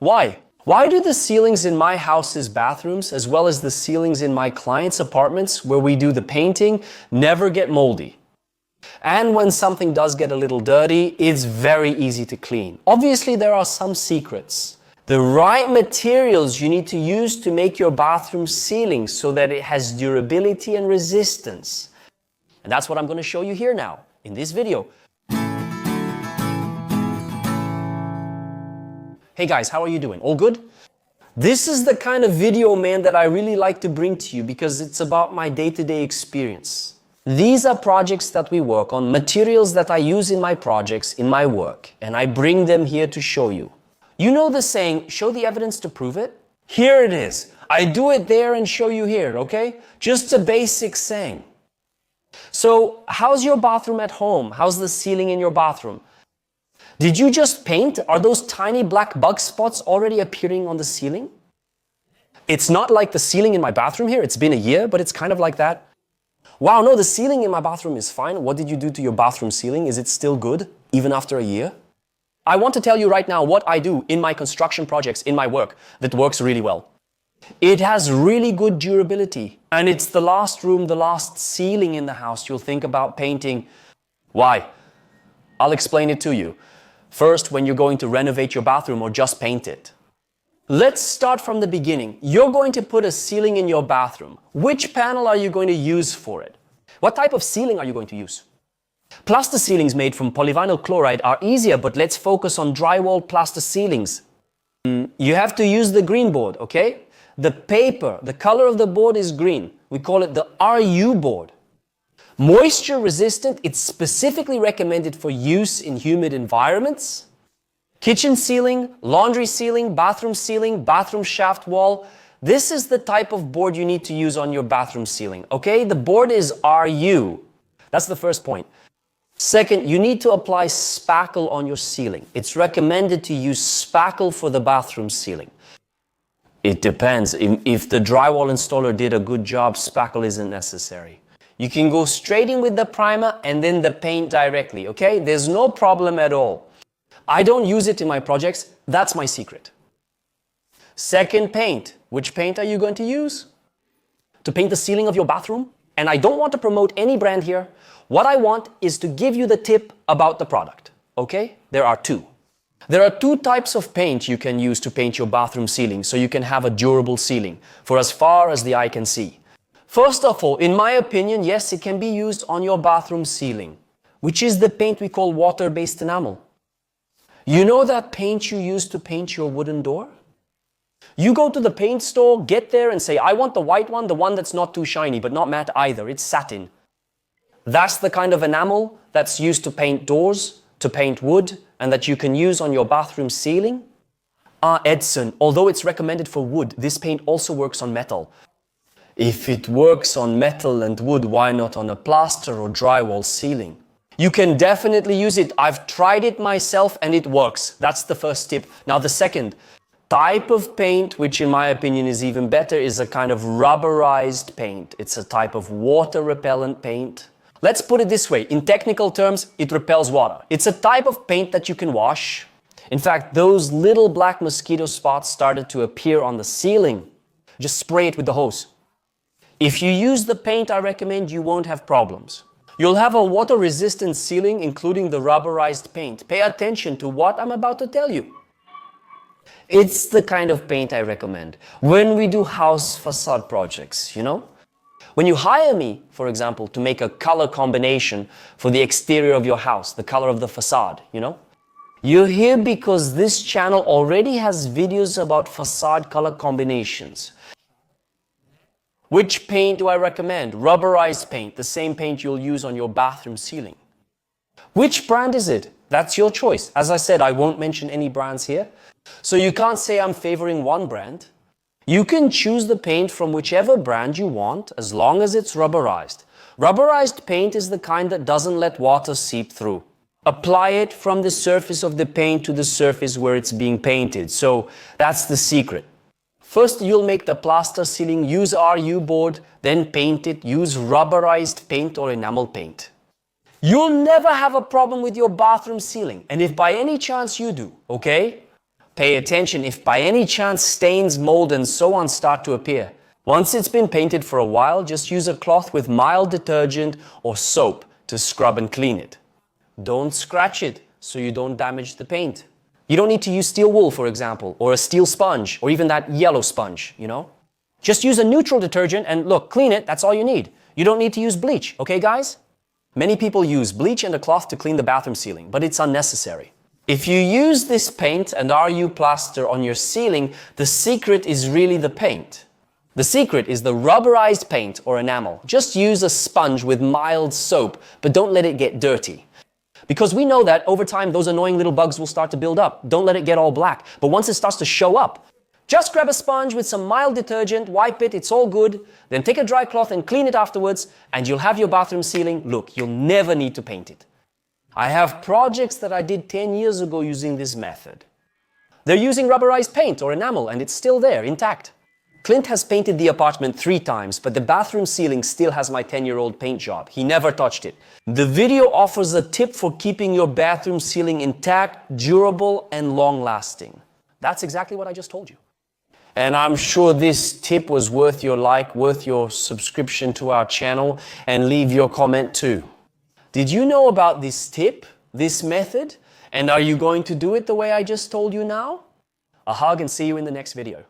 Why? Why do the ceilings in my house's bathrooms, as well as the ceilings in my clients' apartments where we do the painting, never get moldy? And when something does get a little dirty, it's very easy to clean. Obviously, there are some secrets. The right materials you need to use to make your bathroom ceiling so that it has durability and resistance. And that's what I'm going to show you here now, in this video. Hey guys, how are you doing? All good? This is the kind of video, man, that I really like to bring to you because it's about my day-to-day experience. These are projects that we work on, materials that I use in my projects, in my work, and I bring them here to show you. You know the saying, show the evidence to prove it? Here it is. I do it there and show you here, okay? Just a basic saying. So, how's your bathroom at home? How's the ceiling in your bathroom? Did you just paint? Are those tiny black bug spots already appearing on the ceiling? It's not like the ceiling in my bathroom here. It's been a year, but it's kind of like that. Wow, no, the ceiling in my bathroom is fine. What did you do to your bathroom ceiling? Is it still good, even after a year? I want to tell you right now what I do in my construction projects, in my work, that works really well. It has really good durability, and it's the last room, the last ceiling in the house you'll think about painting. Why? I'll explain it to you. First, when you're going to renovate your bathroom or just paint it. Let's start from the beginning. You're going to put a ceiling in your bathroom. Which panel are you going to use for it? What type of ceiling are you going to use? Plaster ceilings made from polyvinyl chloride are easier, but let's focus on drywall plaster ceilings. You have to use the green board, okay? The paper, the color of the board is green. We call it the RU board. Moisture resistant, it's specifically recommended for use in humid environments. Kitchen ceiling, laundry ceiling, bathroom shaft wall. This is the type of board you need to use on your bathroom ceiling, okay? The board is RU. That's the first point. Second, you need to apply spackle on your ceiling. It's recommended to use spackle for the bathroom ceiling. It depends. If the drywall installer did a good job, spackle isn't necessary. You can go straight in with the primer and then the paint directly, okay? There's no problem at all. I don't use it in my projects. That's my secret. Second, paint. Which paint are you going to use? To paint the ceiling of your bathroom? And I don't want to promote any brand here. What I want is to give you the tip about the product, okay? There are two. There are two types of paint you can use to paint your bathroom ceiling so you can have a durable ceiling for as far as the eye can see. First of all, in my opinion, yes, it can be used on your bathroom ceiling, which is the paint we call water-based enamel. You know that paint you use to paint your wooden door? You go to the paint store, get there and say, I want the white one, the one that's not too shiny, but not matte either, it's satin. That's the kind of enamel that's used to paint doors, to paint wood, and that you can use on your bathroom ceiling. Edson, although it's recommended for wood, this paint also works on metal. If it works on metal and wood, why not on a plaster or drywall ceiling? You can definitely use it. I've tried it myself and it works. That's the first tip. Now the second type of paint, which in my opinion is even better, is a kind of rubberized paint. It's a type of water-repellent paint. Let's put it this way. In technical terms, it repels water. It's a type of paint that you can wash. In fact, those little black mosquito spots started to appear on the ceiling. Just spray it with the hose. If you use the paint I recommend, you won't have problems. You'll have a water-resistant ceiling, including the rubberized paint. Pay attention to what I'm about to tell you. It's the kind of paint I recommend when we do house facade projects, you know? When you hire me, for example, to make a color combination for the exterior of your house, the color of the facade, you know? You're here because this channel already has videos about facade color combinations. Which paint do I recommend? Rubberized paint, the same paint you'll use on your bathroom ceiling. Which brand is it? That's your choice. As I said, I won't mention any brands here. So you can't say I'm favoring one brand. You can choose the paint from whichever brand you want as long as it's rubberized. Rubberized paint is the kind that doesn't let water seep through. Apply it from the surface of the paint to the surface where it's being painted. So that's the secret. First, you'll make the plaster ceiling, use RU board, then paint it, use rubberized paint or enamel paint. You'll never have a problem with your bathroom ceiling. And if by any chance you do, okay? Pay attention if by any chance stains, mold, and so on start to appear. Once it's been painted for a while, just use a cloth with mild detergent or soap to scrub and clean it. Don't scratch it so you don't damage the paint. You don't need to use steel wool, for example, or a steel sponge, or even that yellow sponge, you know? Just use a neutral detergent and look, clean it, that's all you need. You don't need to use bleach, okay guys? Many people use bleach and a cloth to clean the bathroom ceiling, but it's unnecessary. If you use this paint and RU plaster on your ceiling, the secret is really the paint. The secret is the rubberized paint or enamel. Just use a sponge with mild soap, but don't let it get dirty. Because we know that over time, those annoying little bugs will start to build up. Don't let it get all black. But once it starts to show up, just grab a sponge with some mild detergent, wipe it, it's all good. Then take a dry cloth and clean it afterwards, and you'll have your bathroom ceiling. Look, you'll never need to paint it. I have projects that I did 10 years ago using this method. They're using rubberized paint or enamel, and it's still there, intact. Clint has painted the apartment 3 times, but the bathroom ceiling still has my 10-year-old paint job. He never touched it. The video offers a tip for keeping your bathroom ceiling intact, durable, and long-lasting. That's exactly what I just told you. And I'm sure this tip was worth your like, worth your subscription to our channel, and leave your comment too. Did you know about this tip, this method? And are you going to do it the way I just told you now? A hug and see you in the next video.